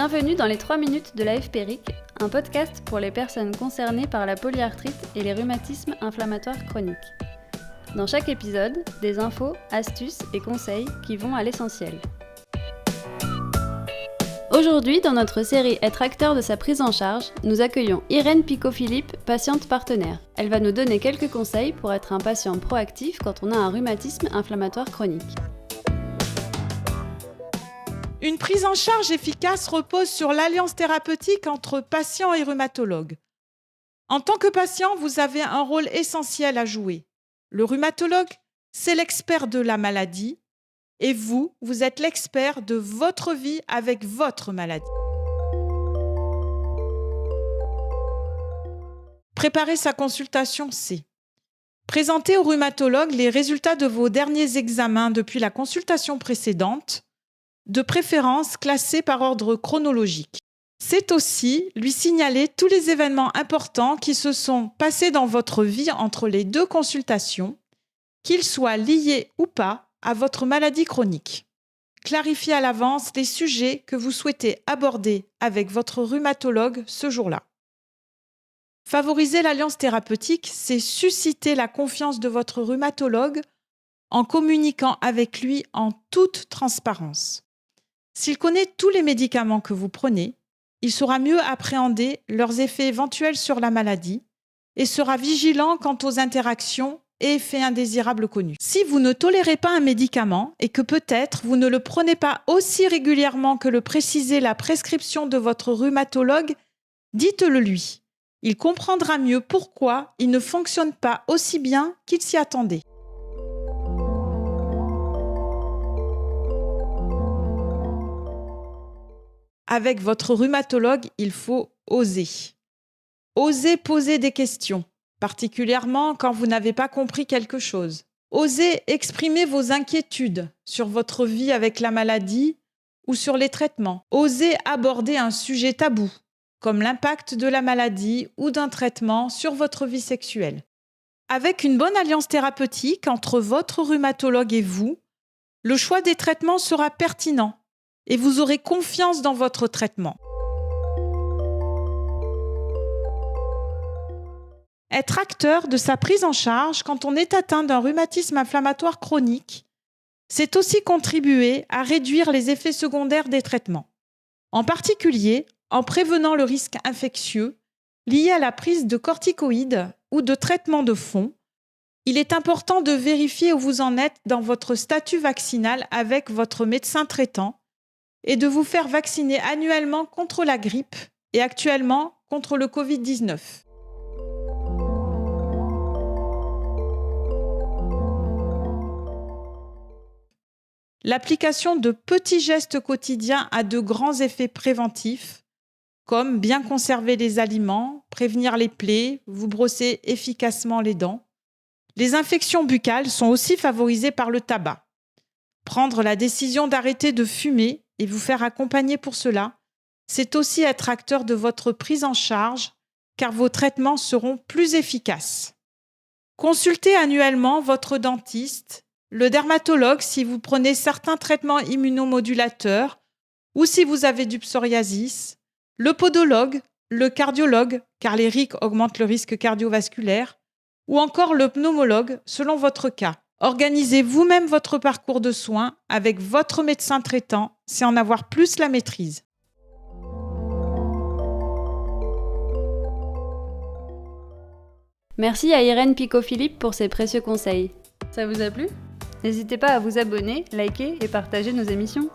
Bienvenue dans les 3 minutes de l'AFPRIC, un podcast pour les personnes concernées par la polyarthrite et les rhumatismes inflammatoires chroniques. Dans chaque épisode, des infos, astuces et conseils qui vont à l'essentiel. Aujourd'hui, dans notre série Être acteur de sa prise en charge, nous accueillons Irène Picot-Philippe, patiente partenaire. Elle va nous donner quelques conseils pour être un patient proactif quand on a un rhumatisme inflammatoire chronique. Une prise en charge efficace repose sur l'alliance thérapeutique entre patient et rhumatologue. En tant que patient, vous avez un rôle essentiel à jouer. Le rhumatologue, c'est l'expert de la maladie et vous êtes l'expert de votre vie avec votre maladie. Préparer sa consultation, c'est présenter au rhumatologue les résultats de vos derniers examens depuis la consultation précédente, de préférence classés par ordre chronologique. C'est aussi lui signaler tous les événements importants qui se sont passés dans votre vie entre les deux consultations, qu'ils soient liés ou pas à votre maladie chronique. Clarifiez à l'avance les sujets que vous souhaitez aborder avec votre rhumatologue ce jour-là. Favoriser l'alliance thérapeutique, c'est susciter la confiance de votre rhumatologue en communiquant avec lui en toute transparence. S'il connaît tous les médicaments que vous prenez, il saura mieux appréhender leurs effets éventuels sur la maladie et sera vigilant quant aux interactions et effets indésirables connus. Si vous ne tolérez pas un médicament et que peut-être vous ne le prenez pas aussi régulièrement que le précisait la prescription de votre rhumatologue, dites-le lui. Il comprendra mieux pourquoi il ne fonctionne pas aussi bien qu'il s'y attendait. Avec votre rhumatologue, il faut oser. Osez poser des questions, particulièrement quand vous n'avez pas compris quelque chose. Osez exprimer vos inquiétudes sur votre vie avec la maladie ou sur les traitements. Osez aborder un sujet tabou, comme l'impact de la maladie ou d'un traitement sur votre vie sexuelle. Avec une bonne alliance thérapeutique entre votre rhumatologue et vous, le choix des traitements sera pertinent et vous aurez confiance dans votre traitement. Être acteur de sa prise en charge quand on est atteint d'un rhumatisme inflammatoire chronique, c'est aussi contribuer à réduire les effets secondaires des traitements. En particulier, en prévenant le risque infectieux lié à la prise de corticoïdes ou de traitements de fond, il est important de vérifier où vous en êtes dans votre statut vaccinal avec votre médecin traitant et de vous faire vacciner annuellement contre la grippe et actuellement contre le Covid-19. L'application de petits gestes quotidiens a de grands effets préventifs, comme bien conserver les aliments, prévenir les plaies, vous brosser efficacement les dents. Les infections buccales sont aussi favorisées par le tabac. Prendre la décision d'arrêter de fumer et vous faire accompagner pour cela, c'est aussi être acteur de votre prise en charge, car vos traitements seront plus efficaces. Consultez annuellement votre dentiste, le dermatologue si vous prenez certains traitements immunomodulateurs ou si vous avez du psoriasis, le podologue, le cardiologue, car les RIC augmentent le risque cardiovasculaire, ou encore le pneumologue selon votre cas. Organisez vous-même votre parcours de soins avec votre médecin traitant, c'est en avoir plus la maîtrise. Merci à Irène Picot-Philippe pour ses précieux conseils. Ça vous a plu ? N'hésitez pas à vous abonner, liker et partager nos émissions.